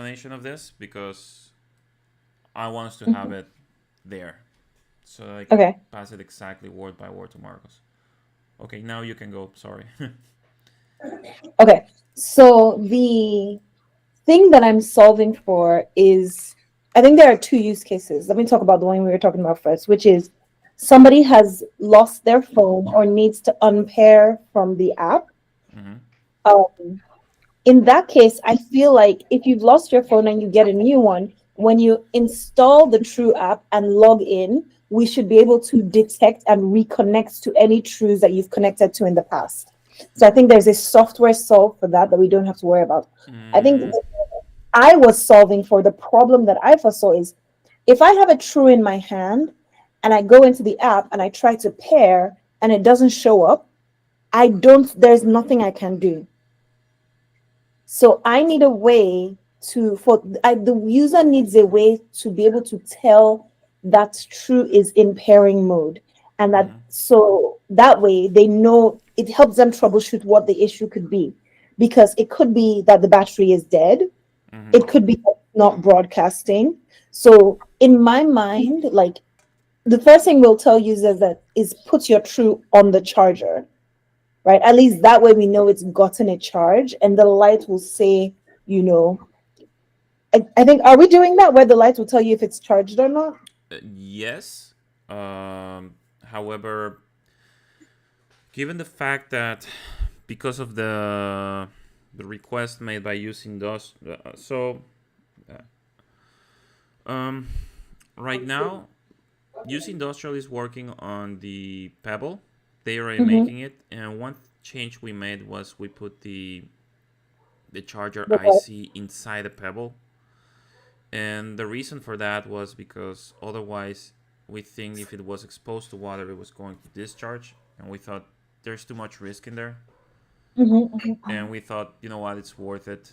explanation of this because I want us to have it there, so I can Okay. pass it exactly word by word to Marcos. Okay, now you can go. Sorry. Okay. So the thing that I'm solving for is, I think there are two use cases. Let me talk about the one we were talking about first, which is somebody has lost their phone or needs to unpair from the app. Mm-hmm. Um, in that case, I feel like if you've lost your phone and you get a new one, when you install the True app and log in, we should be able to detect and reconnect to any Trues that you've connected to in the past. So I think there's a software solve for that we don't have to worry about. I think Mm, I was solving for the problem that I foresaw is if I have a True in my hand and I go into the app and I try to pair and it doesn't show up, there's nothing I can do. So I need a way the user needs a way to be able to tell that True is in pairing mode. And that mm-hmm. so that way they know it helps them troubleshoot what the issue could be. Because it could be that the battery is dead, Mm-hmm. it could be not broadcasting. So in my mind, like the first thing we'll tell users that is put your True on the charger, right? At least that way we know it's gotten a charge and the light will say, you know, I think, are we doing that where the light will tell you if it's charged or not? Yes. However, given the fact that because of the request made by using those, um, right now, Use Industrial is working on the Pebble. They are already Mm-hmm. making it, and one change we made was we put the charger Okay. IC inside the Pebble, and the reason for that was because otherwise we think if it was exposed to water it was going to discharge, and we thought there's too much risk in there, Mm-hmm. and we thought you know what, it's worth it.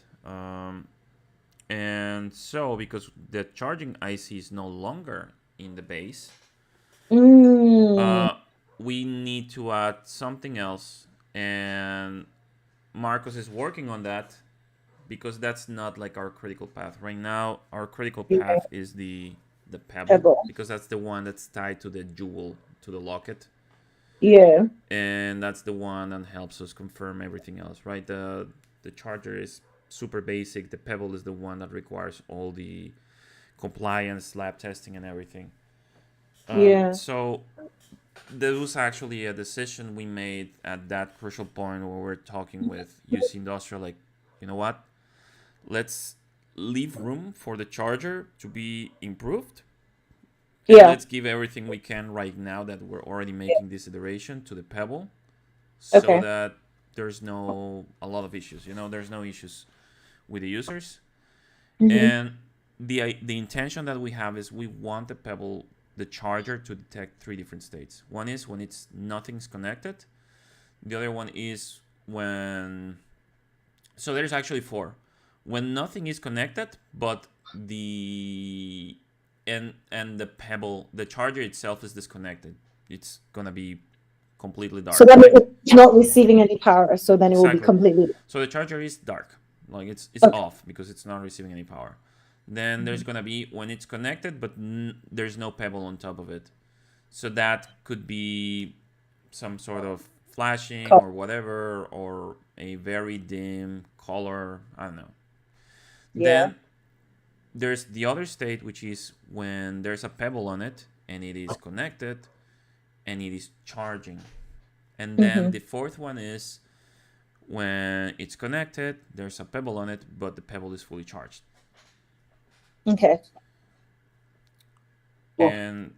And so because the charging IC is no longer in the base, Mm, uh, we need to add something else, and Marcos is working on that because that's not like our critical path right now. Our critical yeah, path is the pebble pebble. because that's the one that's tied to the jewel, to the locket, Yeah. and that's the one that helps us confirm everything else, right? The charger is super basic. The pebble is the one that requires all the compliance, lab testing, and everything. Yeah. So there was actually a decision we made at that crucial point where we're talking with UC Industrial, like, you know what? Let's leave room for the charger to be improved, and Yeah. let's give everything we can right now that we're already making this iteration to the Pebble, so Okay. that there's no a lot of issues. There's no issues with the users, Mm-hmm. and the intention that we have is we want the Pebble, the charger, to detect three different states. One is when it's nothing's connected. The other one is when, so there's actually four. When nothing is connected, but the and the Pebble, the charger itself is disconnected. It's gonna be completely So dark, then right? it's not receiving any power. So then it will be Exactly. completely. So the charger is dark, like it's Okay. off because it's not receiving any power. Then there's gonna be when it's connected, but there's no Pebble on top of it. So that could be some sort of flashing Cool. or whatever, or a very dim color. I don't know. Yeah. Then there's the other state, which is when there's a pebble on it and it is connected and it is charging. And then Mm-hmm. the fourth one is when it's connected, there's a pebble on it, but the pebble is fully charged. Okay. Cool. And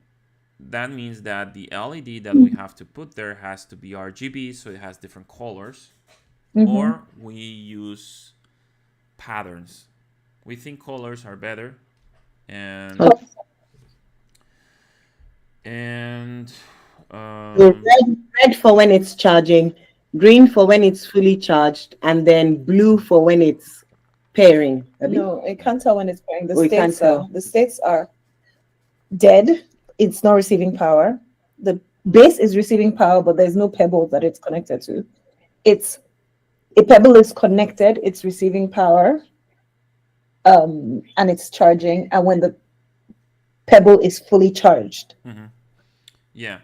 that means that the LED that we have to put there has to be RGB, so it has different colors, Mm-hmm. or we use patterns. We think colors are better, and Okay. and So um, red for when it's charging, green for when it's fully charged, and then blue for when it's pairing. Abi? No, it can't tell when it's pairing. Or you can't tell. The states are dead. It's not receiving power. The base is receiving power, but there's no pebble that it's connected to. It's a pebble is connected. It's receiving power. and it's charging, and when the pebble is fully charged. Mm-hmm. Yeah.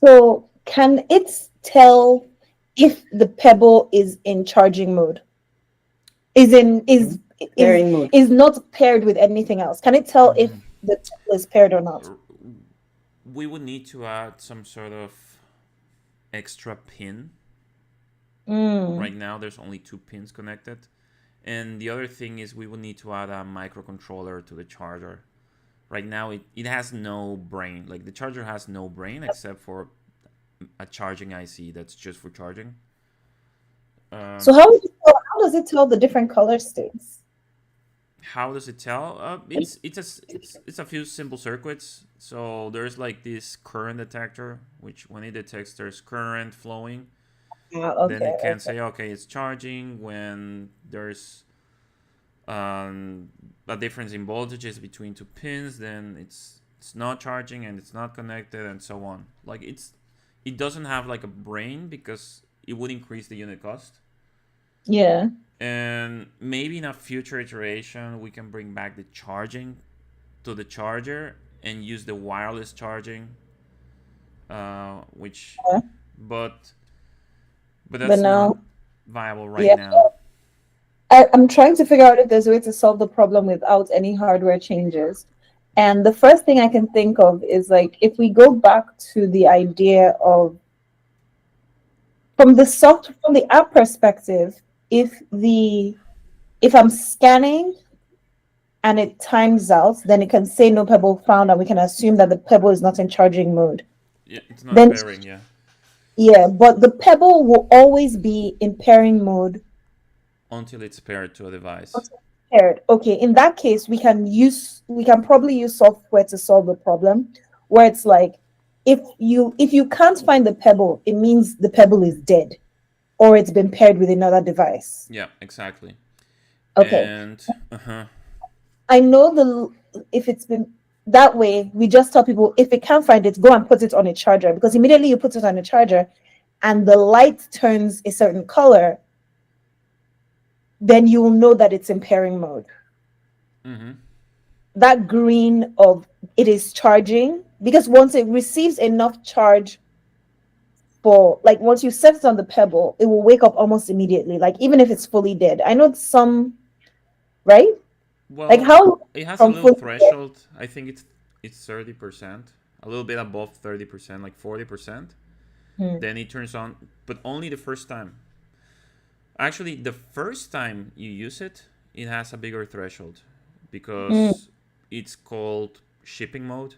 So can it tell if the pebble is in charging mode? Is in Pairing mode. is not paired with anything else? Can it tell if Mm-hmm. the pebble is paired or not? We would need to add some sort of extra pin. Mm, Right now, there's only two pins connected. And the other thing is we will need to add a microcontroller to the charger. Right now, it has no brain. Like the charger has no brain except for a charging IC that's just for charging. Uh, so how does it tell the different color states? how does it tell? It's a few simple circuits. So there's like this current detector, which when it detects there's current flowing, then Okay, it can okay. say okay it's charging. When there's um, a difference in voltages between two pins, then it's not charging and it's not connected and so on. Like it doesn't have like a brain because it would increase the unit cost. Yeah. And maybe in a future iteration we can bring back the charging to the charger and use the wireless charging, which Yeah. but But that's not now, viable right yeah, now. I'm trying to figure out if there's a way to solve the problem without any hardware changes. And the first thing I can think of is like if we go back to the idea of from the app perspective, if the if I'm scanning and it times out, then it can say no pebble found, and we can assume that the pebble is not in charging mode. Yeah, it's not Then pairing. Yeah. yeah, but the pebble will always be in pairing mode. Until it's paired to a device. Paired. Okay, in that case, we can probably use software to solve the problem, where it's like if you can't find the pebble, it means the pebble is dead or it's been paired with another device. Yeah, exactly. Okay, And I know the if it's been that way, we just tell people if it can't find it, go and put it on a charger, because immediately you put it on a charger and the light turns a certain color, then you will know that it's in pairing mode. mm-hmm. That green of it is charging, because once it receives enough charge for like once you set it on the pebble, it will wake up almost immediately, like even if it's fully dead. I know some, right? Like Well, how it has a from little fully dead. threshold. I think it's 30%, a little bit above 30%, like 40%. Hmm. Then it turns on, but only the first time. Actually, the first time you use it, it has a bigger threshold Hmm. because it's called shipping mode,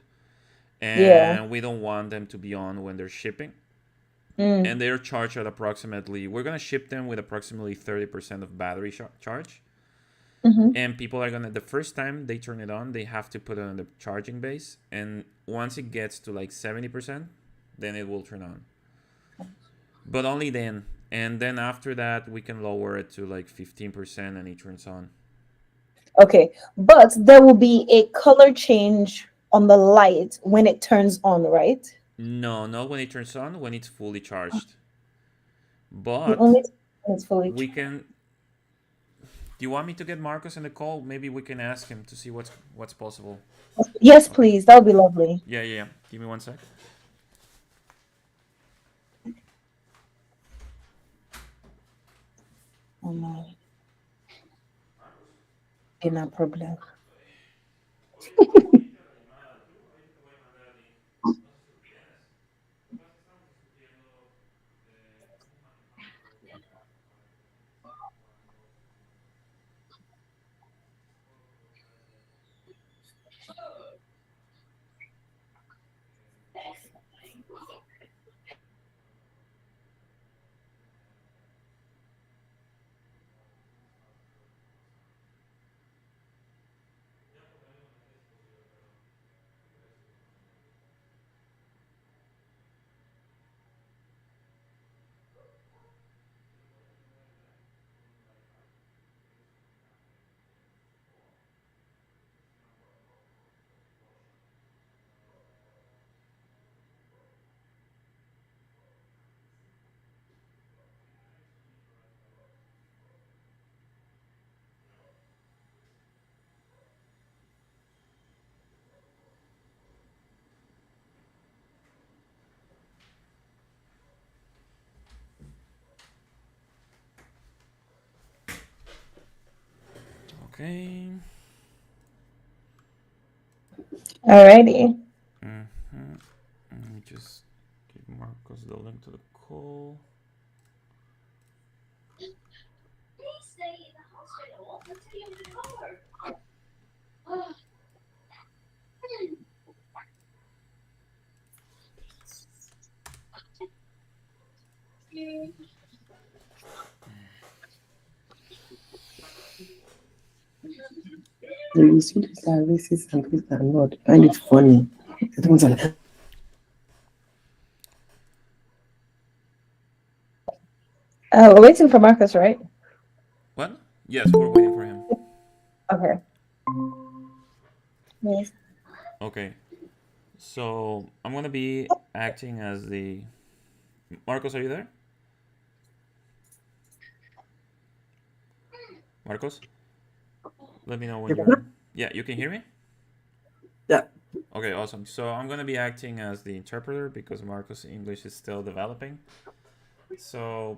Yeah. and we don't want them to be on when they're shipping. Hmm. And they're charged at approximately, we're gonna ship them with approximately 30% of battery charge. Hmm. And people are gonna, the first time they turn it on, they have to put it on the charging base, and once it gets to like 70%, then it will turn on, but only then. And then after that we can lower it to like 15% and it turns on. Okay, but there will be a color change on the light when it turns on, right? No, not when it turns on, when it's fully charged. It But only when it's fully we charged. can, do you want me to get Marcos in the call? Maybe we can ask him to see what's possible. Yes, Okay. please. That would be lovely. Yeah, yeah, yeah. Give me one sec. Oh no, no problem. Okay. Alrighty. Let me just give Marcos the link to the call. You see, these are racist and these are not. I find it funny. We're waiting for Marcus, right? What? Yes, we're waiting for him. Okay. Yes. Okay. So I'm gonna be acting as the Marcos. Are you there? Marcos, let me know when you're. Yeah, you can hear me. Yeah. Okay, awesome. So I'm gonna be acting as the interpreter because Marcos' English is still developing. So,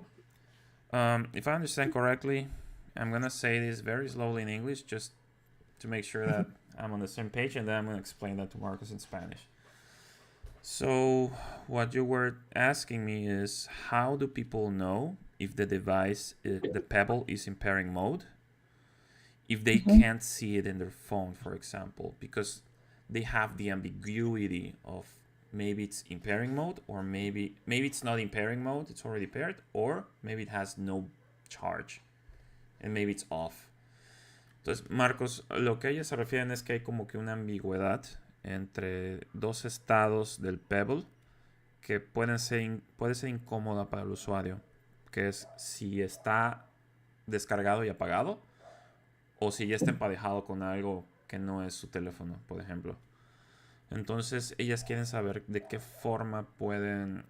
if I understand correctly, I'm gonna say this very slowly in English just to make sure that I'm on the same page, and then I'm gonna explain that to Marcos in Spanish. So, what you were asking me is how do people know if the device, the Pebble, is in pairing mode? If they can't see it in their phone, for example, because they have the ambiguity of maybe it's in pairing mode, or maybe it's not in pairing mode, it's already paired, or maybe it has no charge and maybe it's off. Entonces, Marcos, lo que ellos se refieren es que hay como que una ambigüedad entre dos estados del Pebble que puede ser incómoda para el usuario, que es si está descargado y apagado o si ya está emparejado con algo que no es su teléfono, por ejemplo. Entonces ellas quieren saber de qué forma puede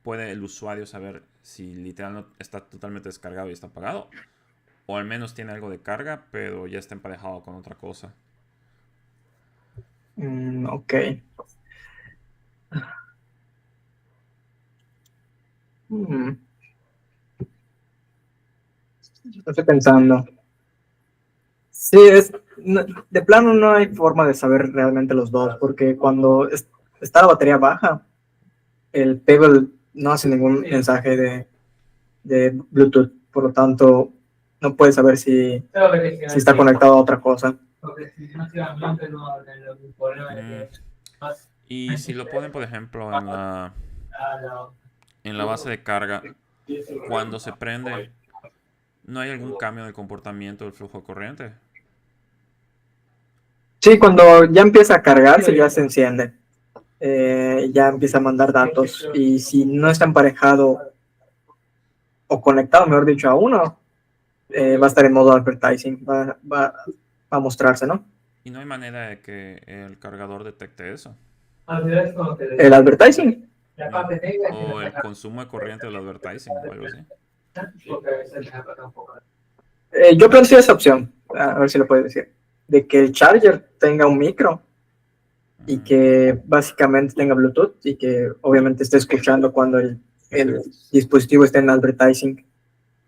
el usuario saber si literalmente está totalmente descargado y está apagado, o al menos tiene algo de carga pero ya está emparejado con otra cosa. Ok. Estoy pensando. Sí, de plano no hay forma de saber realmente los dos, porque cuando está la batería baja, el Pebble no hace ningún mensaje de Bluetooth, por lo tanto, no puedes saber si está conectado a otra cosa. Y si lo ponen, por ejemplo, en la base de carga, cuando se prende, ¿no hay algún cambio en el comportamiento del flujo de corriente? Sí, cuando ya empieza a cargarse, ya se enciende. Ya empieza a mandar datos. Y si no está emparejado o conectado, mejor dicho, a uno, va a estar en modo advertising, va a mostrarse, ¿no? Y no hay manera de que el cargador detecte eso. El advertising. O el consumo de corriente del advertising o algo así. Yo planteé esa opción, a ver si lo puedes decir, de que el charger tenga un micro y que básicamente tenga Bluetooth y que obviamente esté escuchando cuando el dispositivo esté en advertising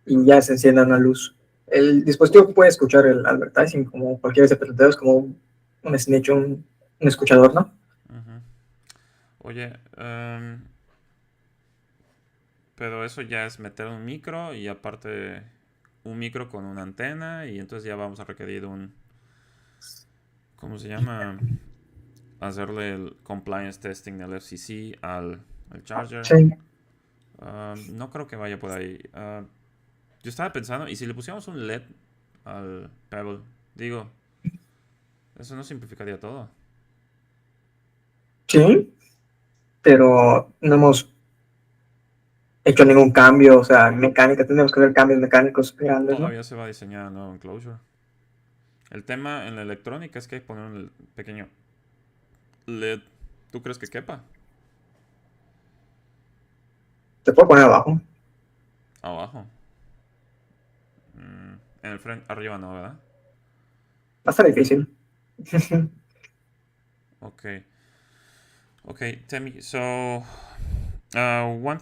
y ya se encienda una luz. El dispositivo puede escuchar el advertising como cualquier SPT, es como un snitch, un escuchador, ¿no? Oye, pero eso ya es meter un micro y aparte un micro con una antena y entonces ya vamos a requerir ¿cómo se llama? Hacerle el compliance testing del FCC al charger. Sí. No creo que vaya por ahí. Yo estaba pensando, ¿y si le pusiéramos un LED al Pebble? Digo, eso no simplificaría todo. Sí, pero no hemos hecho ningún cambio, o sea, mecánica, tenemos que hacer cambios mecánicos grandes, ¿no? Todavía se va a diseñar el nuevo enclosure. El tema en la electrónica es que hay que poner un pequeño LED. ¿Tú crees que quepa? Se puede poner abajo. Abajo. En el frente, arriba no, ¿verdad? Va a estar difícil. Okay. Okay, Temi. So, one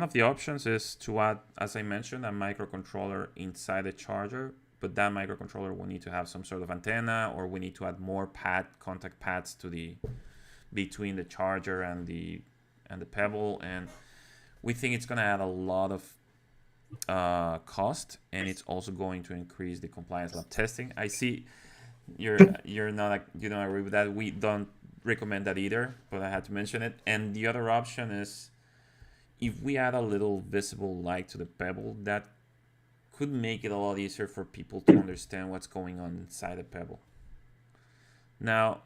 of the options is to add, as I mentioned, a microcontroller inside the charger but that microcontroller will need to have some sort of antenna, or we need to add more contact pads to the between the charger and the pebble, and we think it's going to add a lot of cost, and it's also going to increase the compliance lab testing. I see you don't agree with that. We don't recommend that either, but I had to mention it. And the other option is, if we add a little visible light to the pebble, that could make it a lot easier for people to understand what's going on inside the pebble. Now,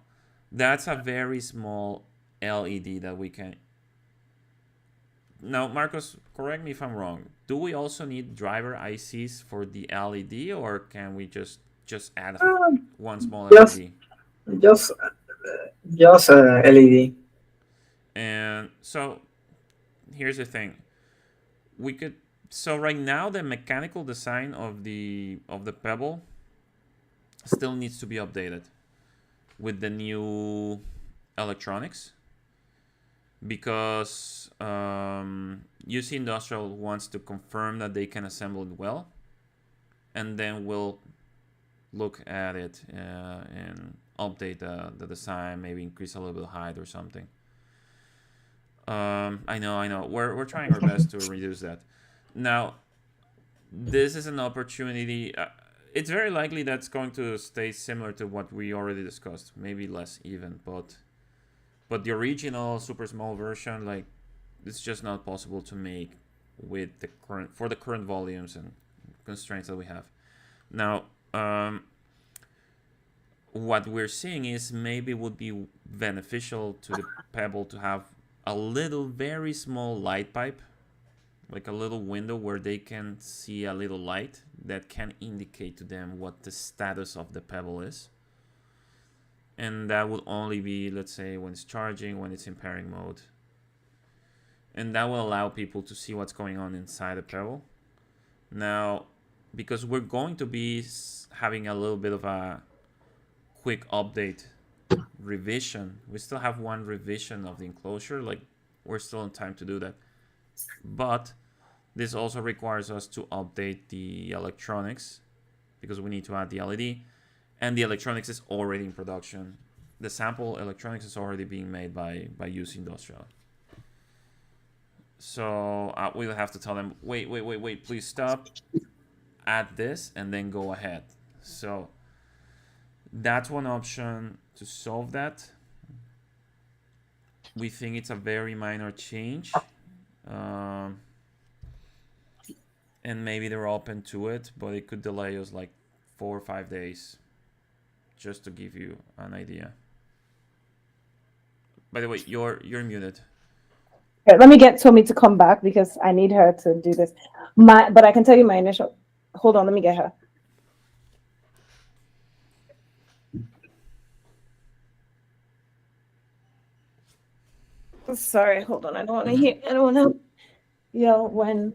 that's a very small LED that we can. Now, Marcos, correct me if I'm wrong. Do we also need driver ICs for the LED, or can we just add one small Just LED? just just LED. And so here's the thing. So right now the mechanical design of the pebble still needs to be updated with the new electronics, because UC Industrial wants to confirm that they can assemble it well, and then we'll look at it and update the design, maybe increase a little bit of height or something. I know. We're trying our best to reduce that. Now, this is an opportunity. It's very likely that's going to stay similar to what we already discussed, maybe less even, but the original super small version, like, it's just not possible to make with the current volumes and constraints that we have. Now, what we're seeing is maybe it would be beneficial to the pebble to have a little very small light pipe, like a little window where they can see a little light that can indicate to them what the status of the pebble is. And that would only be, let's say, when it's charging, when it's in pairing mode. And that will allow people to see what's going on inside the pebble. Now, because we're going to be having a little bit of a quick update revision. We still have one revision of the enclosure, like, we're still in time to do that. But this also requires us to update the electronics, because we need to add the LED, and the electronics is already in production. The sample electronics is already being made by UC Industrial. So we'll have to tell them, wait, please stop, add this, and then go ahead. So that's one option to solve that. We think it's a very minor change. And maybe they're open to it, but it could delay us like 4 or 5 days, just to give you an idea. By the way, you're muted. Okay, let me get Tommy to come back because I need her to do this. But I can tell you my initial. Hold on, let me get her. Sorry, hold on. I don't want to hear. I don't want to yell when.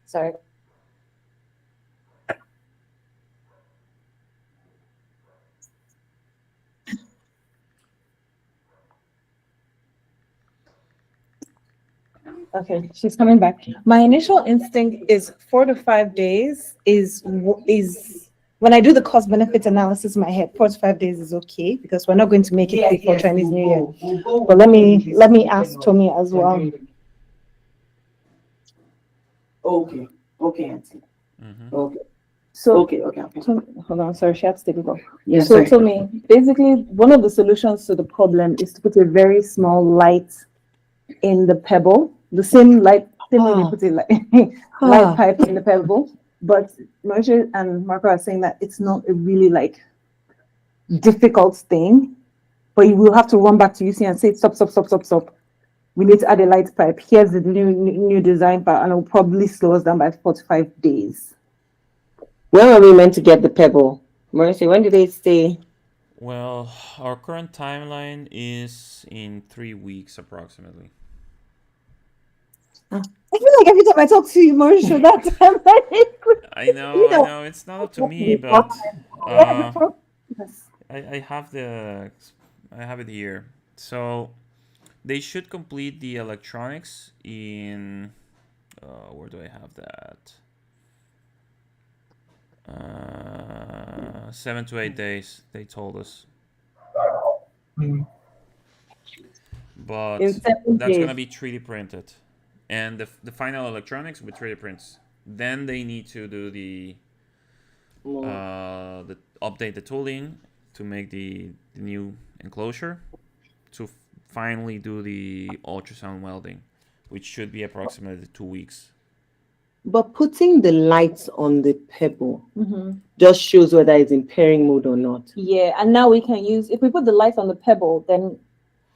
Sorry. Okay, she's coming back. My initial instinct is 4 to 5 days is when I do the cost benefit analysis in my head, 4 to 5 days is okay because we're not going to make it before Chinese New Year. But let me ask Tommy as well. Okay, Auntie. Mm-hmm. Okay. So Okay. hold on, sorry, she had to take it off. Yes, So sorry. Tommy, basically one of the solutions to the problem is to put a very small light in the pebble, the same light, same way they put a light pipe in the pebble. But Mauricio and Marco are saying that it's not a really like difficult thing, but you will have to run back to UC and say stop. We need to add a light pipe. Here's the new design part, and it will probably slow us down by 4 to 5 days. When are we meant to get the pebble? Mauricio, when did they say? Well, our current timeline is in 3 weeks approximately. I feel like every time I talk to you, Mauricio, that time I know, it's not up to me, but I have it here. So they should complete the electronics in where do I have that? 7 to 8 days, they told us. Mm. But In 7 that's days. gonna be 3D printed, and the final electronics with 3D prints. Then they need to do the update the tooling to make the new enclosure to finally do the ultrasound welding, which should be approximately 2 weeks. But putting the lights on the pebble Mm-hmm. just shows whether it's in pairing mode or not. Yeah, and now we can use, if we put the light on the pebble, then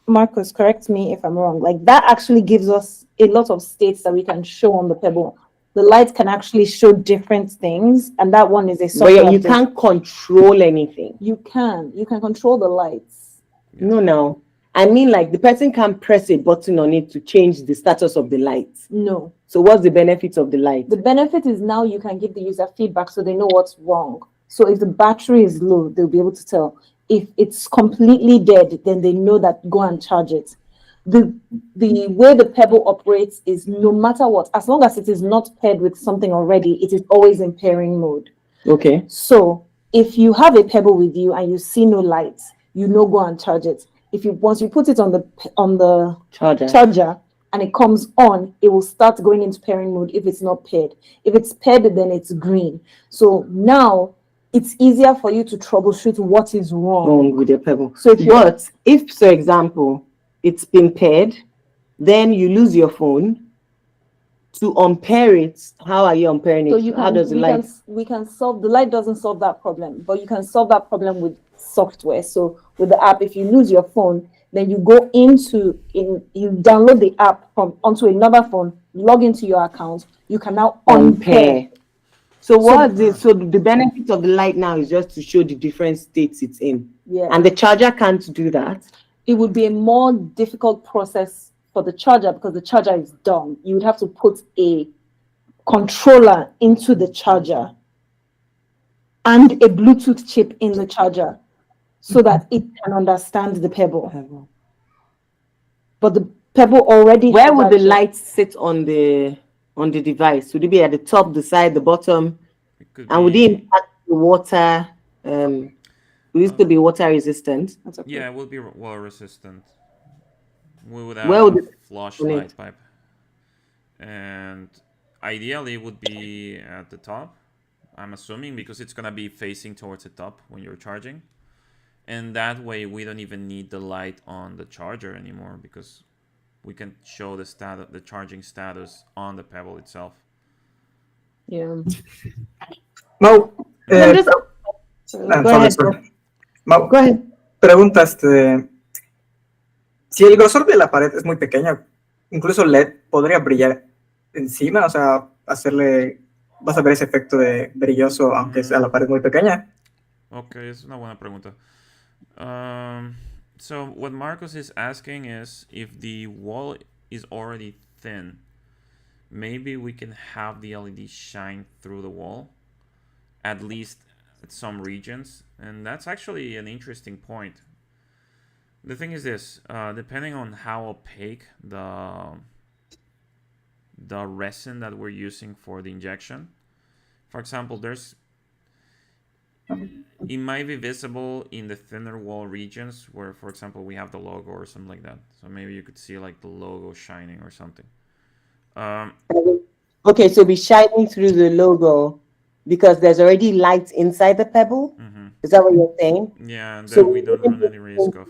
Marcus, correct me if I'm wrong. Like that actually gives us a lot of states that we can show on the pebble. The light can actually show different things, and that one is a But software you update. can't control anything. You can control the lights. Yeah. No. I mean, like the person can press a button on it to change the status of the light. No. So what's the benefit of the light? The benefit is now you can give the user feedback so they know what's wrong. So if the battery is low, they'll be able to tell. If it's completely dead, then they know that go and charge it. The way the pebble operates is no matter what, as long as it is not paired with something already, it is always in pairing mode. Okay. So if you have a pebble with you and you see no lights, you know go and charge it. Once you put it on the charger and it comes on, it will start going into pairing mode if it's not paired. If it's paired, then it's green. So now it's easier for you to troubleshoot what is wrong with your pebble. So if, for example, it's been paired, then you lose your phone. To unpair it, how are you unpairing it? How does the light? We can solve, the light doesn't solve that problem, but you can solve that problem with software. So with the app, if you lose your phone, then you go you download the app onto another phone, log into your account, you can now unpair. So the benefit of the light now is just to show the different states it's in. Yeah. And the charger can't do that. It would be a more difficult process for the charger because the charger is dumb. You would have to put a controller into the charger and a Bluetooth chip in the charger so that it can understand the pebble. But the pebble already. Where would the light sit on the device? Would it be at the top, the side, the bottom? And would it impact the water? Would it still be water resistant? Yeah, it will be water resistant. We would have a flashlight pipe, and ideally it would be at the top, I'm assuming, because it's gonna be facing towards the top when you're charging, and that way we don't even need the light on the charger anymore because we can show the charging status on the pebble itself. Yeah. Mau, Go ahead. Pregunta, si el grosor de la pared es muy pequeño, incluso LED podría brillar encima, o sea, vas a ver ese efecto de brilloso aunque sea la pared muy pequeña. Okay, es una buena pregunta. So what Marcos is asking is if the wall is already thin, maybe we can have the LED shine through the wall, at least at some regions, and that's actually an interesting point. The thing is this, depending on how opaque the resin that we're using for the injection, for example, it might be visible in the thinner wall regions where, for example, we have the logo or something like that. So maybe you could see like the logo shining or something. Okay, so be shining through the logo because there's already light inside the pebble. Mm-hmm. Is that what you're saying? Yeah, and then we don't run any risk of.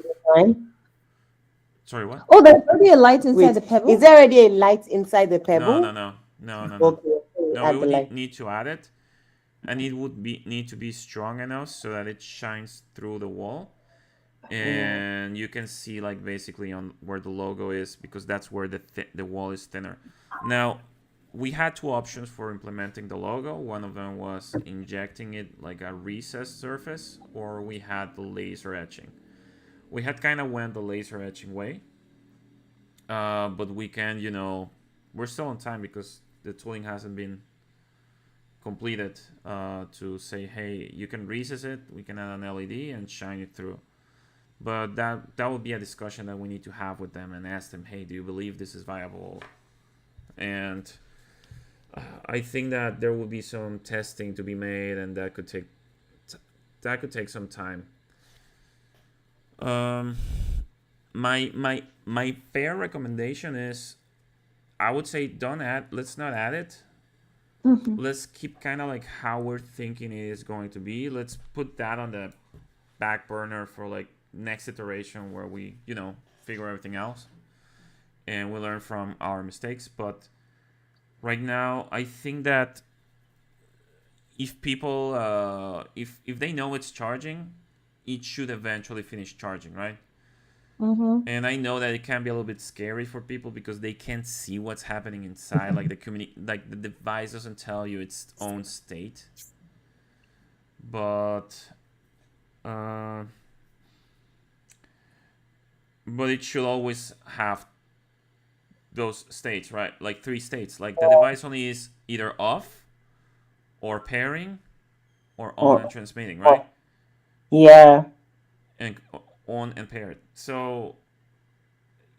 Sorry, what? Oh, there's already a light inside the pebble? Is there already a light inside the pebble? No. Okay, no, we would need to add it, and it would need to be strong enough so that it shines through the wall, and you can see like basically on where the logo is because that's where the wall is thinner. Now, we had two options for implementing the logo. One of them was injecting it like a recessed surface, or we had the laser etching. We had kind of went the laser etching way, but we can, we're still on time because the tooling hasn't been completed to say, hey, you can recess it, we can add an LED and shine it through. But that would be a discussion that we need to have with them and ask them, hey, do you believe this is viable? And I think that there will be some testing to be made, and that could take some time. Um, my fair recommendation is, I would say, don't add. Let's not add it. Mhm. Let's keep kind of like how we're thinking it is going to be. Let's put that on the back burner for like next iteration where we, figure everything else and we learn from our mistakes. But right now, I think that if people, if they know it's charging, it should eventually finish charging, right? Mhm. And I know that it can be a little bit scary for people because they can't see what's happening inside. Like like the device doesn't tell you its own state. But uh, but it should always have those states, right? Like 3 states. Like the device only is either off or pairing or on and Or transmitting, right? yeah. And on and paired. So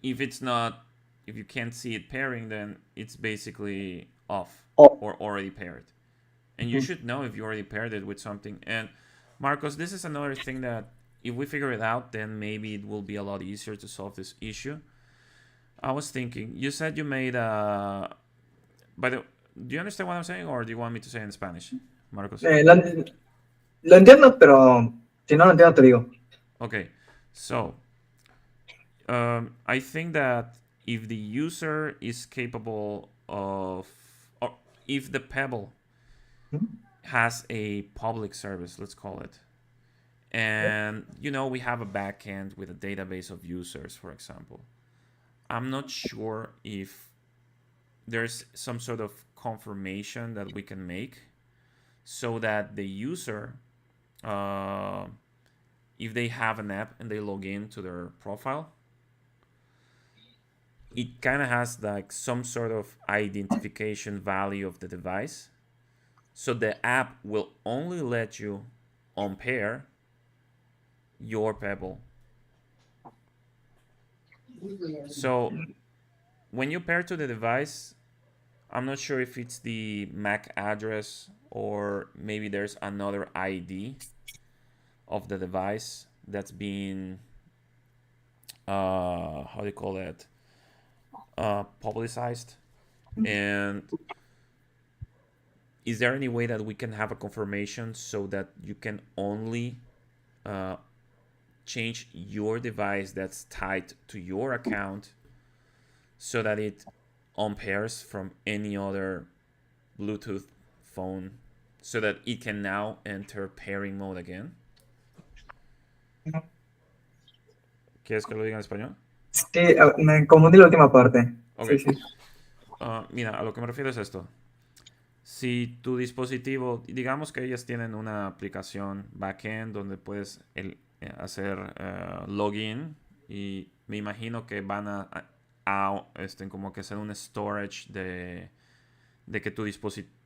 if it's not, if you can't see it pairing, then it's basically off Or or already paired. And you should know if you already paired it with something. And Marcos, this is another thing that if we figure it out, then maybe it will be a lot easier to solve this issue. I was thinking, you said you made by the, do you understand what I'm saying, or do you want me to say it in Spanish, Marcos? Lo entiendo, pero si no lo entiendo, te digo. Okay, so I think that if the user is capable of, or if the Pebble has a public service, let's call it, and we have a backend with a database of users, for example. I'm not sure if there's some sort of confirmation that we can make so that the user, if they have an app and they log in to their profile, it kind of has like some sort of identification value of the device. So the app will only let you unpair your Pebble. So when you pair to the device, I'm not sure if it's the MAC address or maybe there's another ID of the device that's being, how do you call that, publicized. And is there any way that we can have a confirmation so that you can only change your device that's tied to your account so that it unpairs from any other Bluetooth phone so that it can now enter pairing mode again? ¿Quieres que lo diga en español? Sí, me confundí la última parte. Ok. Sí, sí. Mira, a lo que me refiero es esto. Si tu dispositivo, digamos que ellas tienen una aplicación backend donde puedes hacer login, y me imagino que van a como que hacer un storage de que tu dispositivo,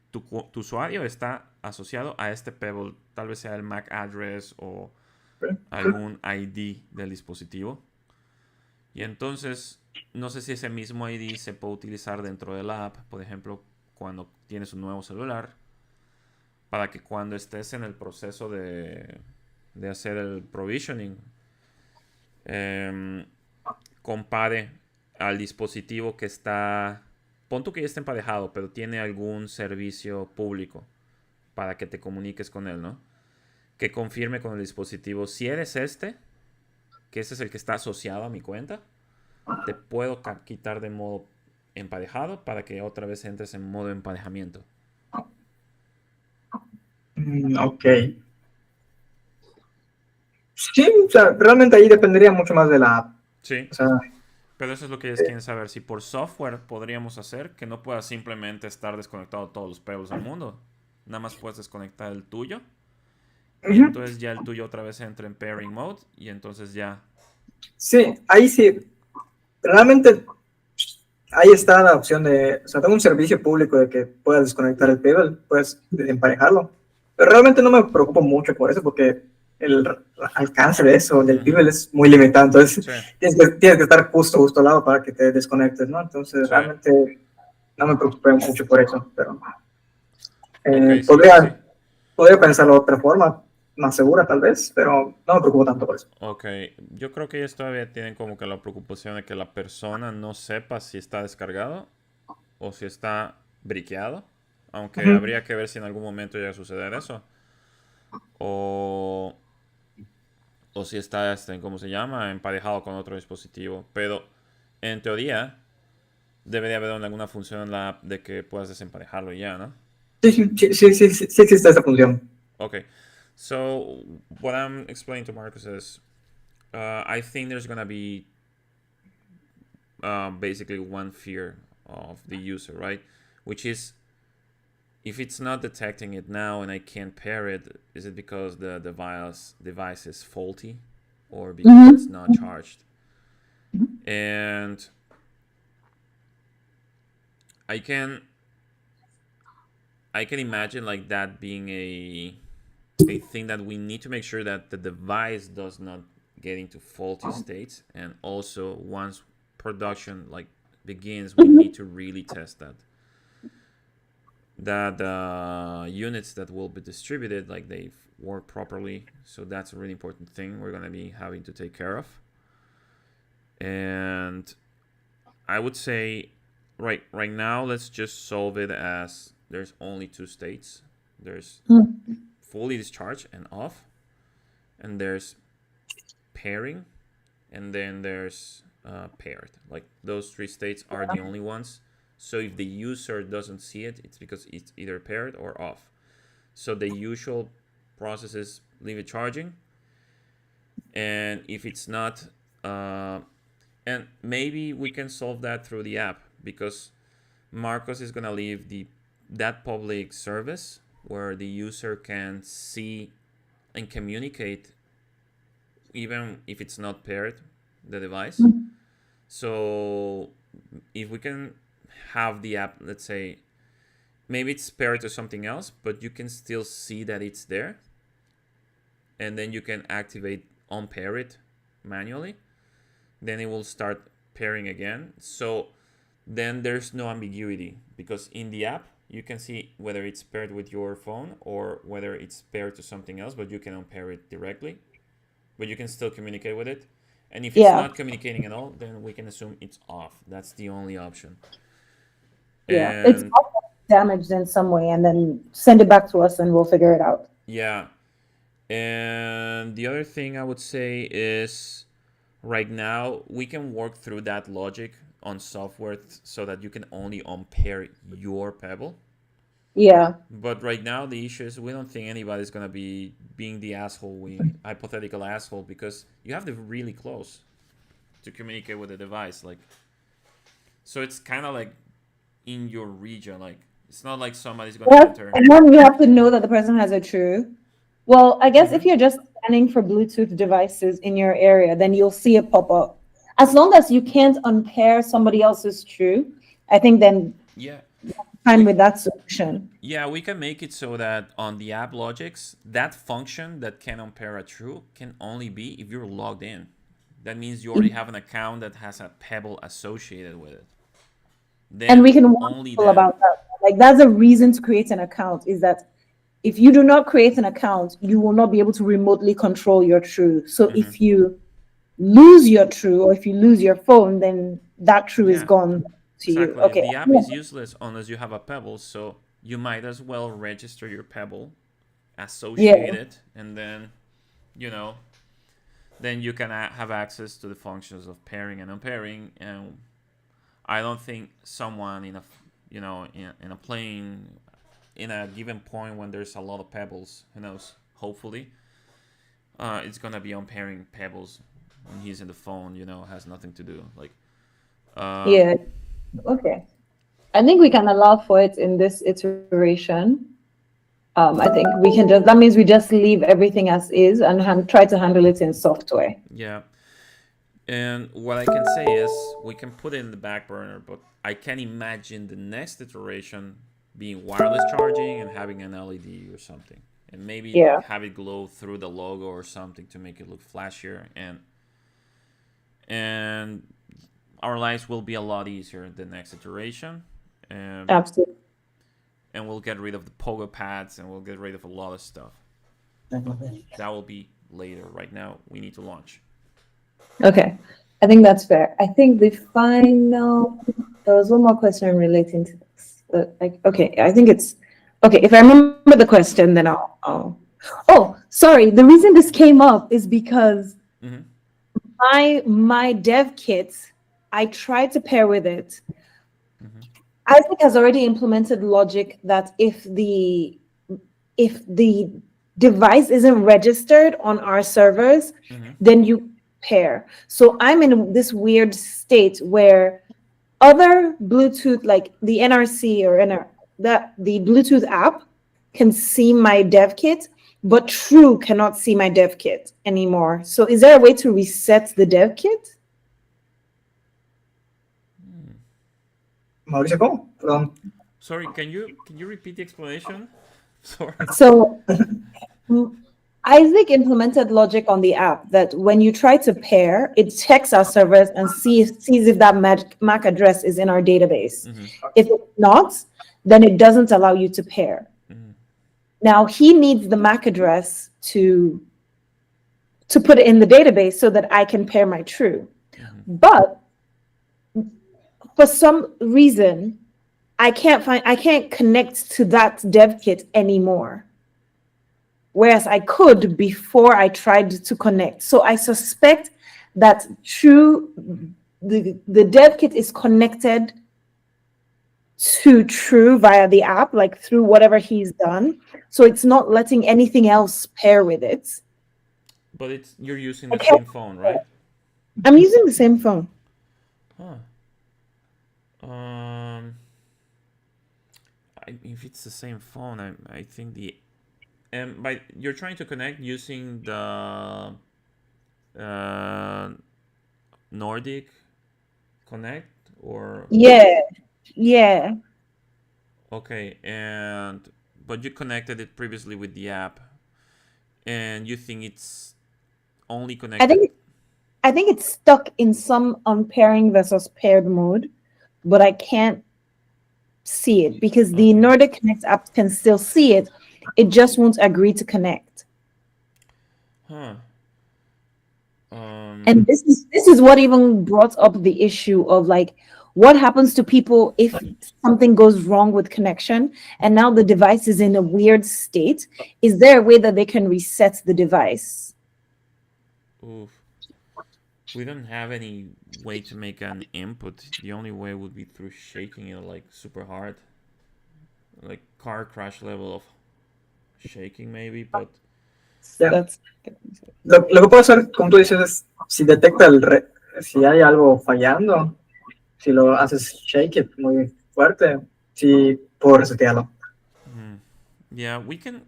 tu usuario está asociado a este Pebble, tal vez sea el MAC address o algún ID del dispositivo. Y entonces, no sé si ese mismo ID se puede utilizar dentro de la app, por ejemplo, cuando tienes un nuevo celular, para que cuando estés en el proceso de hacer el provisioning, compare al dispositivo que está, pon tú que ya está emparejado, pero tiene algún servicio público para que te comuniques con él, ¿no? Que confirme con el dispositivo, si eres que ese es el que está asociado a mi cuenta, te puedo quitar de modo emparejado para que otra vez entres en modo emparejamiento. Ok. Sí, o sea, realmente ahí dependería mucho más de la app. Sí. O sea, pero eso es lo que ellos quieren saber. Si por software podríamos hacer que no puedas simplemente estar desconectado todos los Pebbles del mundo. Nada más puedes desconectar el tuyo. Y entonces ya el tuyo otra vez entra en pairing mode. Y entonces ya. Sí, ahí sí. Realmente ahí está la opción de, o sea, tengo un servicio público de que puedas desconectar el Pebble, puedes emparejarlo. Pero realmente no me preocupo mucho por eso porque el alcance de eso, del Pebble, es muy limitado. Entonces, tienes que estar justo al lado para que te desconectes, ¿no? Entonces, realmente no me preocupé mucho por eso, pero Ok, sí, sí, sí. podría pensarlo de otra forma, más segura tal vez, pero no me preocupo tanto por eso. Ok, yo creo que ellos todavía tienen como que la preocupación de que la persona no sepa si está descargado o si está briqueado, aunque Ujú. habría que ver si en algún momento llega a suceder eso, o, o si está, ¿cómo se llama? Emparejado con otro dispositivo, pero en teoría debería haber alguna función en la app de que puedas desemparejarlo ya, ¿no? Sí, sí existe esa función. Okay, so what I'm explaining to Marcus is I think there's gonna be basically one fear of the user, right? Which is if it's not detecting it now and I can't pair it, is it because the device is faulty or because it's Mm-hmm. not charged? And I can I can imagine like that being a thing that we need to make sure that the device does not get into faulty states, and also once production like begins, we need to really test that the units that will be distributed like they work properly. So that's a really important thing we're going to be having to take care of. And I would say right now let's just solve it as there's only two states. There's fully discharged and off, and there's pairing, and then there's paired. Like those three states are the only ones. So if the user doesn't see it, it's because it's either paired or off. So the usual process is leave it charging, and if it's not, and maybe we can solve that through the app because Marcos is gonna leave that public service where the user can see and communicate even if it's not paired the device. So if we can have the app, let's say maybe it's paired to something else, but you can still see that it's there, and then you can activate unpair it manually, then it will start pairing again. So then there's no ambiguity because in the app you can see whether it's paired with your phone or whether it's paired to something else, but you can unpair it directly, but you can still communicate with it. And if it's Yeah. not communicating at all, then we can assume it's off. That's the only option. Yeah. It's And damaged in some way, and then send it back to us and we'll figure it out. yeah. And the other thing I would say is right now we can work through that logic on software so that you can only unpair your Pebble. Yeah. But right now the issue is we don't think anybody's gonna be being the asshole, we hypothetical asshole, because you have to be really close to communicate with the device. Like, so it's kind of like in your region. Like, it's not like somebody's gonna Yes, enter. and then you have to know that the person has a true. Well, I guess if Mm-hmm. you're just scanning for Bluetooth devices in your area, then you'll see it pop up. As long as you can't unpair somebody else's true, I think then Yeah, fine we with that solution. yeah we can make it so that on the app logics, that function that can unpair a true can only be if you're logged in. That means you already have an account that has a Pebble associated with it. And Then we can warn only people then. about that. Like that's a reason to create an account is that if you do not create an account, you will not be able to remotely control your true. So Mm-hmm. if you lose your true or if you lose your phone, then that true is Yeah, gone to you. exactly. Okay. The app is useless unless you have a Pebble, so you might as well register your Pebble, Yeah. associate it, and then, you know, then you can have access to the functions of pairing and unpairing. And I don't think someone in a, in a plane, in a given point when there's a lot of pebbles, who knows? Hopefully, it's gonna be unpairing pebbles when he's in the phone. Has nothing to do. Like, uh, Yeah. Okay. I think we can allow for it in this iteration. I think we can that means we just leave everything as is and try to handle it in software. yeah. And what I can say is we can put it in the back burner, but I can imagine the next iteration being wireless charging and having an LED or something. And maybe Yeah. have it glow through the logo or something to make it look flashier, and our lives will be a lot easier the next iteration. Absolutely. And we'll get rid of the pogo pads, and we'll get rid of a lot of stuff. That will be later. Right now, we need to launch. Okay, I think that's fair. I think there was one more question relating to this. Okay, I think it's okay. If I remember the question, then I'll. Oh, sorry. The reason this came up is because my dev kit, I tried to pair with it. Isaac has already implemented logic that if the device isn't registered on our servers, then you pair. So I'm in this weird state where other Bluetooth, like the NRC or the Bluetooth app, can see my dev kit, but True cannot see my dev kit anymore. So is there a way to reset the dev kit? Mauricio, ¿cómo? Perdón. Sorry, can you repeat the explanation? Sorry. So Isaac implemented logic on the app that when you try to pair, it checks our servers and sees if that MAC address is in our database. If it's not, then it doesn't allow you to pair. Now he needs the MAC address to put it in the database so that I can pair my True. But for some reason, I can't connect to that dev kit anymore. Whereas I could before I tried to connect. So I suspect that the dev kit is connected to True via the app, like through whatever he's done. So it's not letting anything else pair with it. But you're using the same phone, right? I'm using the same phone. If it's the same phone, I think but you're trying to connect using the Nordic Connect or yeah. Okay, but you connected it previously with the app, and you think it's only connected. I think it's stuck in some unpairing versus paired mode, but I can't see it because the Nordic Connect app can still see it. It just won't agree to connect. And this is what even brought up the issue of like what happens to people if something goes wrong with connection and now the device is in a weird state. Is there a way that they can reset the device? Oof. We don't have any way to make an input. The only way would be through shaking it like super hard, like car crash level of shaking maybe, but Lo que puedo hacer, como tú dices, es si detecta si hay algo fallando, si lo haces shake it muy fuerte, si puedo resetearlo. Yeah, we can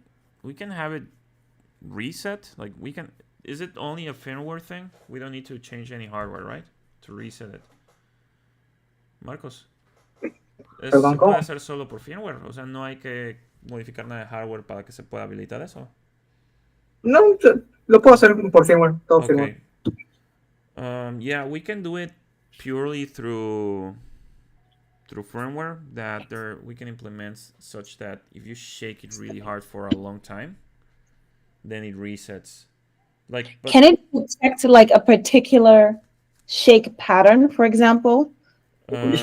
have it reset. Like is it only a firmware thing? We don't need to change any hardware, right? To reset it. Marcos. Se puede hacer solo por firmware, o sea, no hay que modificar nada de hardware para que se pueda habilitar eso. No, lo puedo hacer por firmware, todo firmware. Yeah, we can do it purely through firmware that we can implement such that if you shake it really hard for a long time, then it resets. Can it detect like a particular shake pattern, for example? No.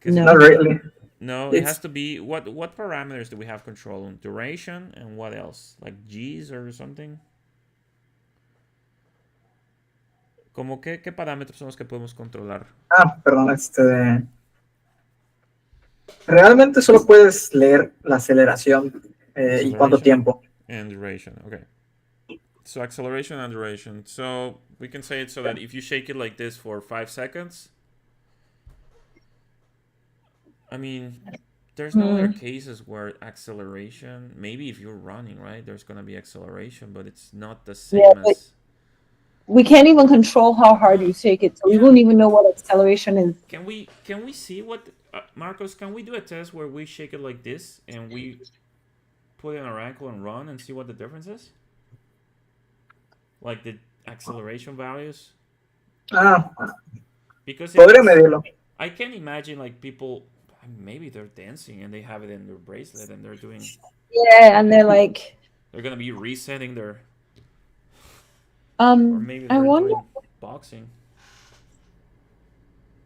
Not really. No, it has to be what parameters do we have control on? Duration and what else? Like G's or something? ¿Cómo qué parámetros son los que podemos controlar? Perdón, realmente solo puedes leer la aceleración y cuánto tiempo. And duration, okay. So acceleration and duration. So we can say it so that if you shake it like this for 5 seconds, I mean, there's no other cases where acceleration, maybe if you're running, right, there's going to be acceleration, but it's not the same as... We can't even control how hard you shake it, so we won't even know what acceleration is. Can we see what... Marcos, can we do a test where we shake it like this and we put it on our ankle and run and see what the difference is? Like the acceleration values? Because podría medirlo. I can imagine like people maybe they're dancing and they have it in their bracelet and they're doing. Yeah, and they're like, They're gonna be resetting their. Or maybe I they're wonder. doing boxing.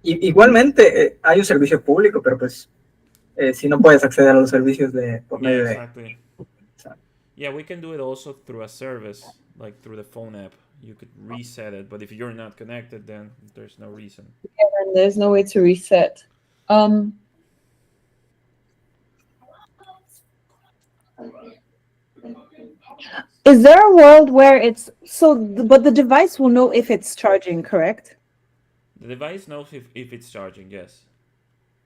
Igualmente, hay un servicio público, pero pues si no puedes acceder a los servicios por Yeah, medio de... exactly. Yeah, we can do it also through a service, like through the phone app. You could reset it, but if you're not connected, then there's no reason. Yeah, and there's no way to reset. Is there a world where it's so, but the device will know if it's charging, correct? The device knows if it's charging, yes.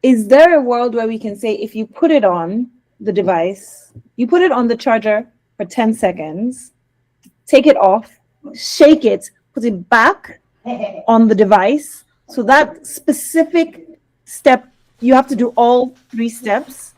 Is there a world where we can say if you put it on the device, you put it on the charger for 10 seconds, take it off, shake it, put it back on the device. So that specific step, you have to do all 3 steps.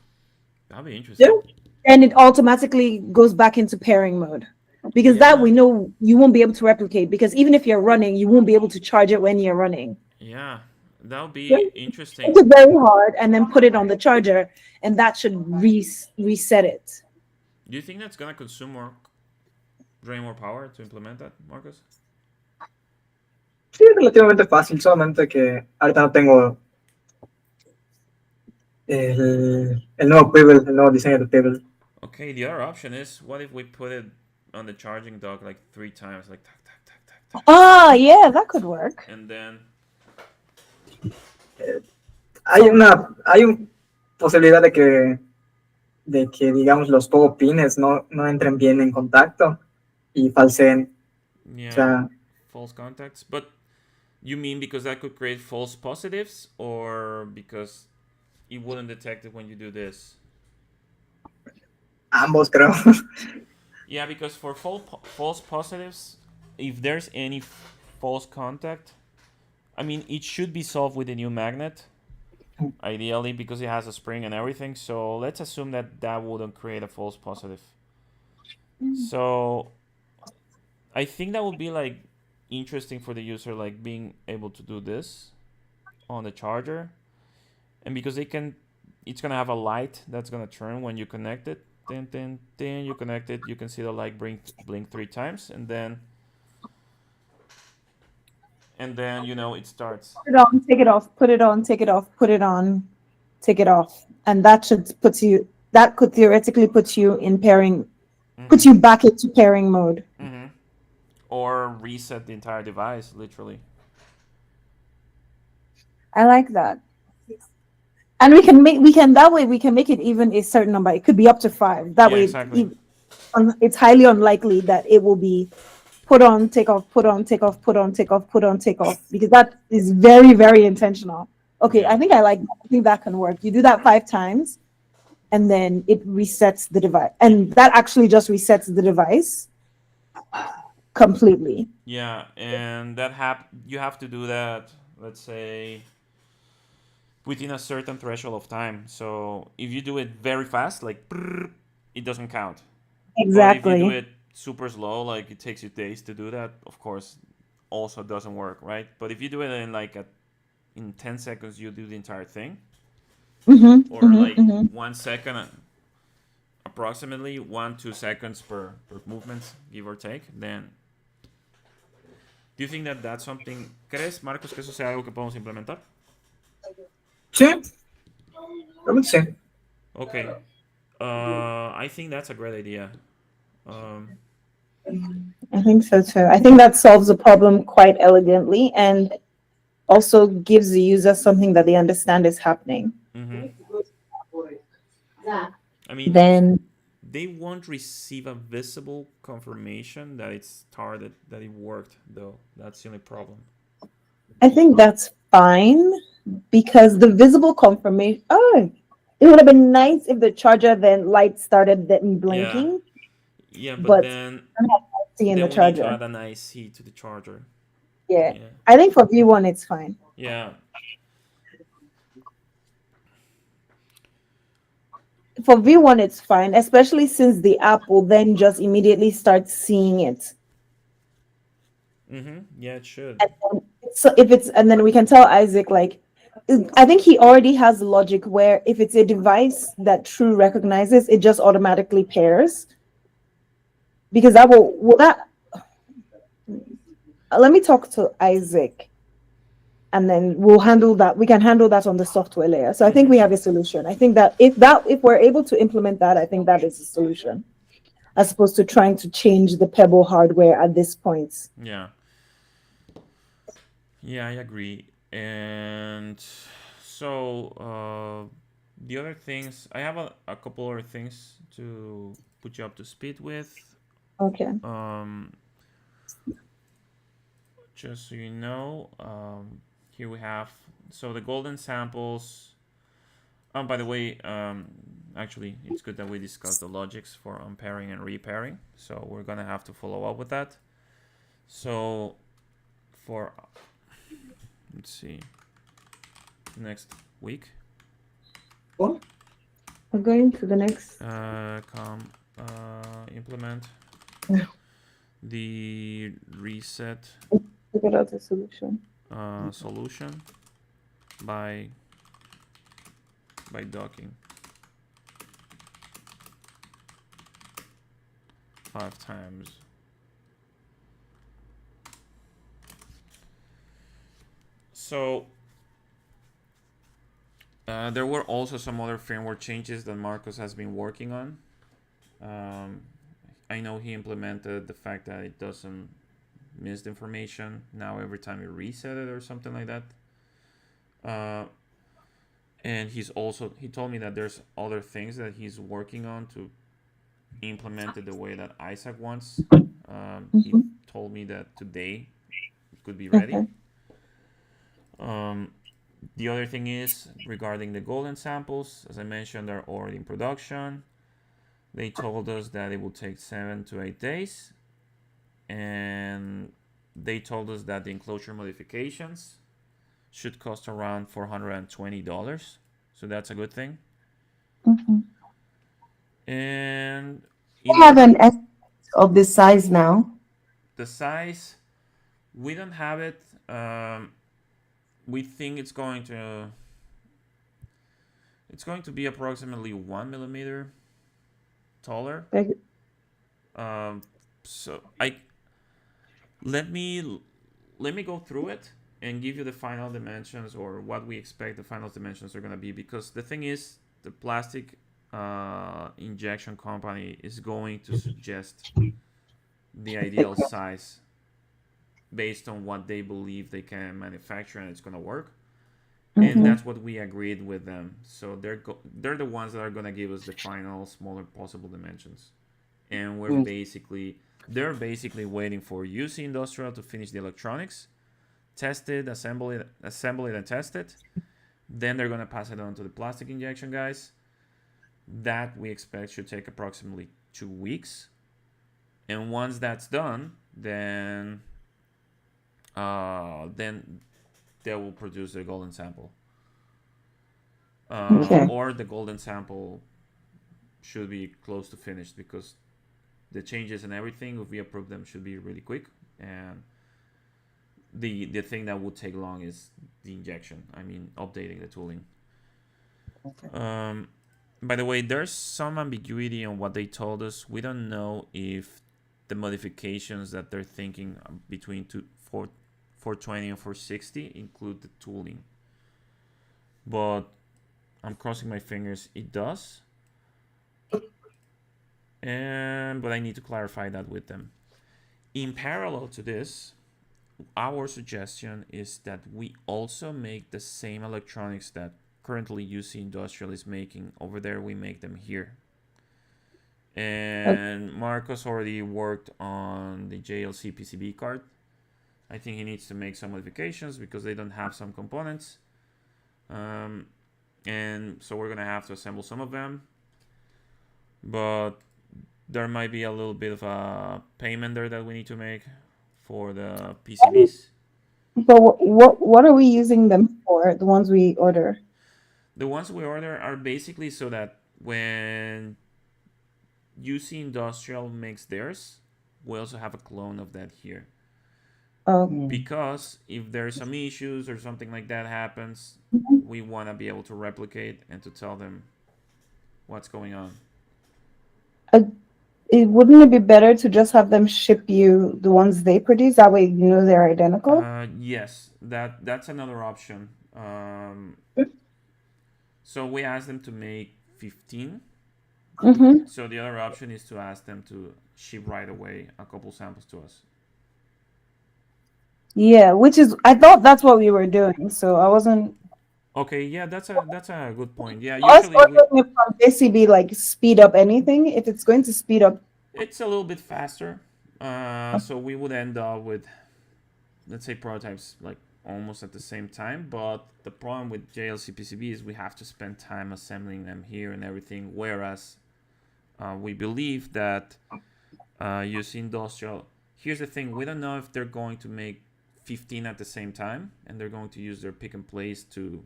That'd be interesting. And it automatically goes back into pairing mode. Because that we know you won't be able to replicate, because even if you're running, you won't be able to charge it when you're running. Yeah, that would be interesting. It's very hard, and then put it on the charger, and that should reset it. Do you think that's gonna drain more power to implement that, Marcos? Sí, es relativamente fácil, solamente que ahorita no tengo el nuevo pebble, el nuevo diseño de pebble. Okay, the other option is, what if we put it on the charging dock like 3 times, like tack, tack, tack, tack, tack. Ah, yeah, that could work. And then... Hay una posibilidad de que digamos los todo pines no entren bien en contacto y falseen. Yeah, o sea, false contacts. But you mean because that could create false positives, or because it wouldn't detect it when you do this? Ambos, creo. Yeah, because for false positives, if there's any false contact, I mean, it should be solved with a new magnet, ideally, because it has a spring and everything. So let's assume that wouldn't create a false positive. So I think that would be like interesting for the user, like being able to do this on the charger, and because it's gonna have a light that's gonna turn when you connect it. Then you connect it, you can see the light blink 3 times, and then it starts. Put it on, take it off, put it on, take it off, put it on, take it off. And that could theoretically put you in pairing, put you back into pairing mode. Mm-hmm. Or reset the entire device, literally. I like that. And we can make it even a certain number. It could be up to 5. That way, exactly. It's highly unlikely that it will be put on, take off, put on, take off, put on, take off, put on, take off, because that is very, very intentional. Okay, Yeah. I think that can work. You do that 5 times, and then it resets the device, and that actually just resets the device completely. Yeah, and you have to do that, let's say, within a certain threshold of time. So if you do it very fast, like it doesn't count. Exactly. But if you do it super slow, like it takes you days to do that, of course, also doesn't work, right? But if you do it in 10 seconds, you do the entire thing, or 1 second, approximately 1-2 seconds per movement, give or take, then. Do you think that that's something? ¿Crees, Marcos, que eso sea algo que podemos implementar? Sí, realmente sí. Okay. I think that's a great idea. I think so too. I think that solves the problem quite elegantly, and also gives the user something that they understand is happening. Mm-hmm. I mean, Then they won't receive a visible confirmation that it's started, that it worked, though. That's the only problem. I think that's fine, because the visible confirmation. Oh, it would have been nice if the charger then light started then blinking. Yeah, but then See in then the we need to charger. add an IC to the charger. Yeah, I think for V1 it's fine. Yeah. For V1 it's fine, especially since the app will then just immediately start seeing it. Mm-hmm. Yeah, it should. So if it's, and then we can tell Isaac, like, I think he already has logic where if it's a device that True recognizes, it just automatically pairs. Because that will that let me talk to Isaac and then we'll handle that. We can handle that on the software layer. So I think we have a solution. I think that if we're able to implement that, I think that is a solution, as opposed to trying to change the Pebble hardware at this point. Yeah. Yeah, I agree. And so the other things, I have a couple other things to put you up to speed with. Okay. Just so you know, here we have, so the golden samples. By the way, actually, it's good that we discussed the logics for unpairing and repairing. So we're gonna have to follow up with that. So for, let's see, next week. What? We're going to the next. Implement the reset Figure out a solution. solution by docking 5 times. So there were also some other firmware changes that Marcos has been working on. I know he implemented the fact that it doesn't miss the information now every time you reset it or something like that. And he told me that there's other things that he's working on to implement it the way that Isaac wants. He told me that today it could be ready. Okay. The other thing is regarding the golden samples, as I mentioned, they're already in production. They told us that it will take 7 to 8 days. And they told us that the enclosure modifications should cost around $420. So that's a good thing. And We have an estimate of the size now. The size, we don't have it. We think it's going to be approximately 1 millimeter taller. So let me go through it and give you the final dimensions, or what we expect the final dimensions are going to be, because the thing is, the plastic injection company is going to suggest the ideal size based on what they believe they can manufacture and it's going to work. And that's what we agreed with them. So they're the ones that are going to give us the final smaller possible dimensions. And they're basically waiting for UC Industrial to finish the electronics, test it, assemble it and test it. Then they're going to pass it on to the plastic injection guys. That we expect should take approximately 2 weeks. And once that's done, then they will produce the golden sample. Or the golden sample should be close to finished, because the changes and everything, if we approve them, should be really quick. And the thing that would take long is the injection. I mean, updating the tooling. By the way, there's some ambiguity on what they told us. We don't know if the modifications that they're thinking between 420 and 460 include the tooling. But I'm crossing my fingers it does. But I need to clarify that with them. In parallel to this, our suggestion is that we also make the same electronics that currently UC Industrial is making over there. We make them here. And Marcos already worked on the JLC PCB card. I think he needs to make some modifications because they don't have some components. And so we're going to have to assemble some of them. But there might be a little bit of a payment there that we need to make for the PCBs. But what are we using them for, the ones we order? The ones we order are basically so that when UC Industrial makes theirs, we also have a clone of that here. Because if there's some issues or something like that happens, we want to be able to replicate and to tell them what's going on. Wouldn't it be better to just have them ship you the ones they produce? That way, you know they're identical. Yes, that's another option. So we asked them to make 15. So the other option is to ask them to ship right away a couple samples to us. Yeah, which is, I thought that's what we were doing. So I wasn't. Okay, yeah, that's a good point. Yeah, Us usually ordering it from JCB like speed up anything. If it's going to speed up, it's a little bit faster. So we would end up with, let's say, prototypes like almost at the same time. But the problem with JLC PCB is we have to spend time assembling them here and everything. Whereas we believe that using industrial, here's the thing: we don't know if they're going to make 15 at the same time and they're going to use their pick and place to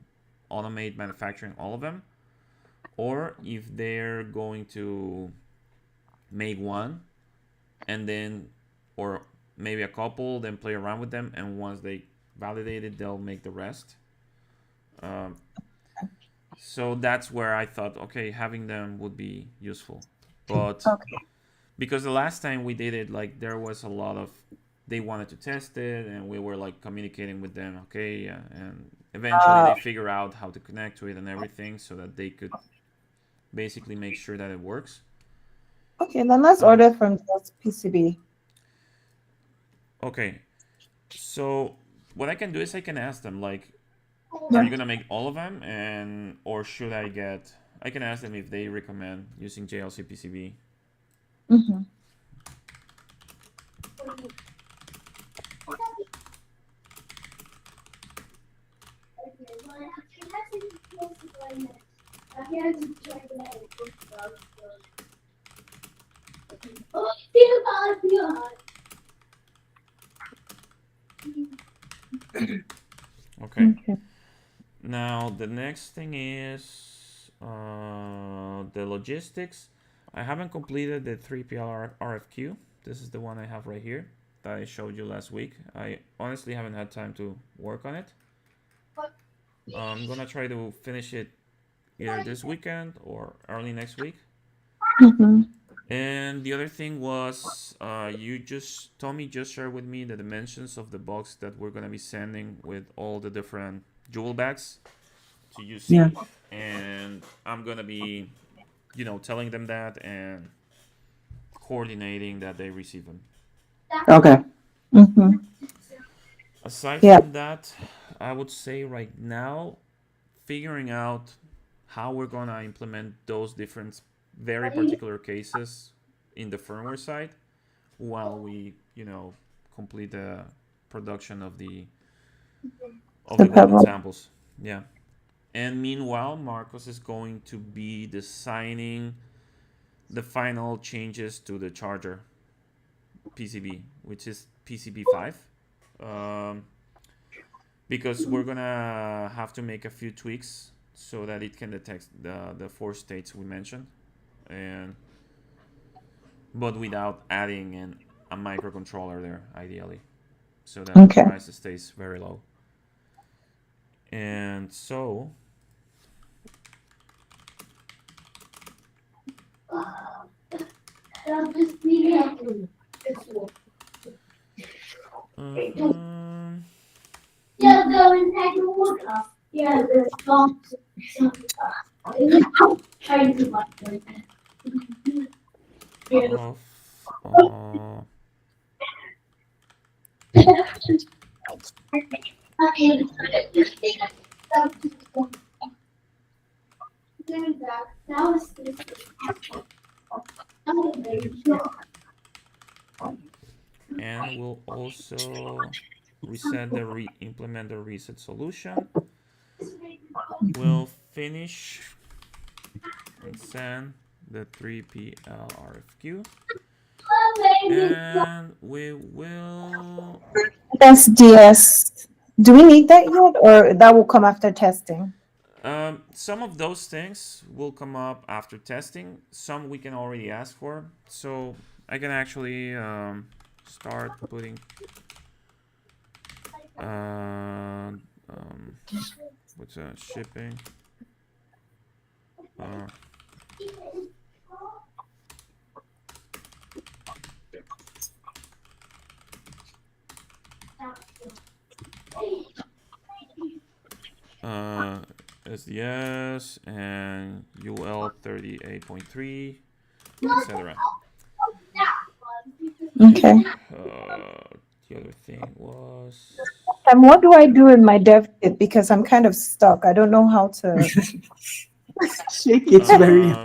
automate manufacturing all of them, or if they're going to make one and then, or maybe a couple, then play around with them, and once they validate it, they'll make the rest. So that's where I thought, okay, having them would be useful. But because the last time we did it, like there was a lot of, they wanted to test it and we were like communicating with them, okay, and eventually they figure out how to connect to it and everything so that they could basically make sure that it works. okay, then let's order from just PCB. Okay, so what I can do is I can ask them like, are you gonna make all of them, and or should I get? I can ask them if they recommend using JLC PCB. Okay. Now the next thing is the logistics. I haven't completed the 3PL RFQ. This is the one I have right here that I showed you last week. I honestly haven't had time to work on it. I'm gonna try to finish it either this weekend or early next week. And the other thing was, Tommy just shared with me the dimensions of the box that we're gonna be sending with all the different jewel bags to UC, and I'm gonna be, telling them that and coordinating that they receive them. Okay. Aside from that, I would say right now, figuring out how we're gonna implement those different, very particular cases in the firmware side, while we, complete the production of the golden samples. Yeah. And meanwhile, Marcos is going to be designing the final changes to the charger PCB, which is PCB 5. Because we're gonna have to make a few tweaks so that it can detect the 4 states we mentioned, but without adding a microcontroller there, ideally, so that the price stays very low. And so and we'll also reset implement the reset solution. We'll finish and send the 3PL RFQ, and we will. That's DS. Do we need that yet, or that will come after testing? Some of those things will come up after testing. Some we can already ask for. So I can actually start putting What's shipping? SDS and UL 38.3, etc. Okay. The other thing was And what do I do in my dev kit? Because I'm kind of stuck. I don't know how to. Shake it's very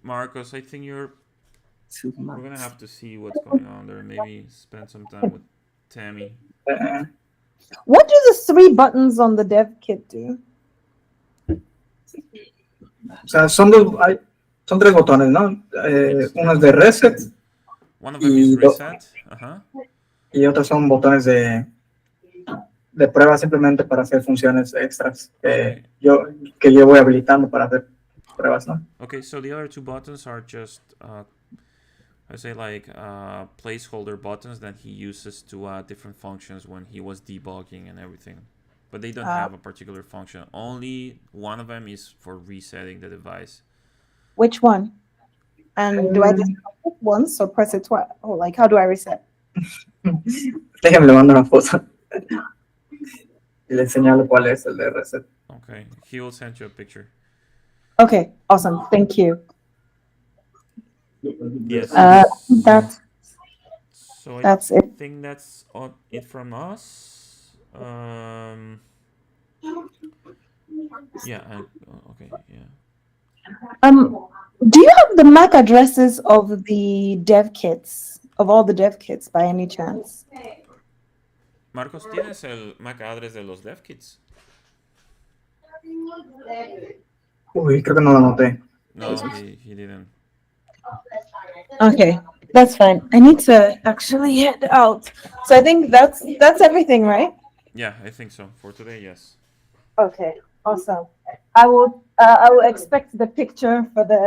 Marcos. I think too we're gonna much. have to see what's going on there. Maybe spend some time with Tammy. What do the 3 buttons on the dev kit do? o sea, son 3 botones, ¿no? Uno es de reset One of them is reset. y otros son botones de prueba simplemente para hacer funciones extras Okay. que yo voy habilitando para hacer pruebas, ¿no? Okay, so the other 2 buttons are just I say like placeholder buttons that he uses to add different functions when he was debugging and everything. But they don't have a particular function. Only one of them is for resetting the device. Which one? And do I just press it once or press it twice? Oh, like how do I reset? Déjame le mando una foto y le señalo cuál es el de reset. Okay, he will send you a picture. Okay, awesome. Thank you. Yes. That's it. I think that's it from us. Yeah. Okay. Yeah. Do you have the MAC addresses of the dev kits, of all the dev kits by any chance? Marcos, ¿tienes el MAC address de los dev kits? Uy, creo que no lo anoté. No, he didn't. Okay, that's fine. I need to actually head out. So I think that's everything, right? Yeah, I think so. For today, yes. Okay, awesome. I will expect the picture for the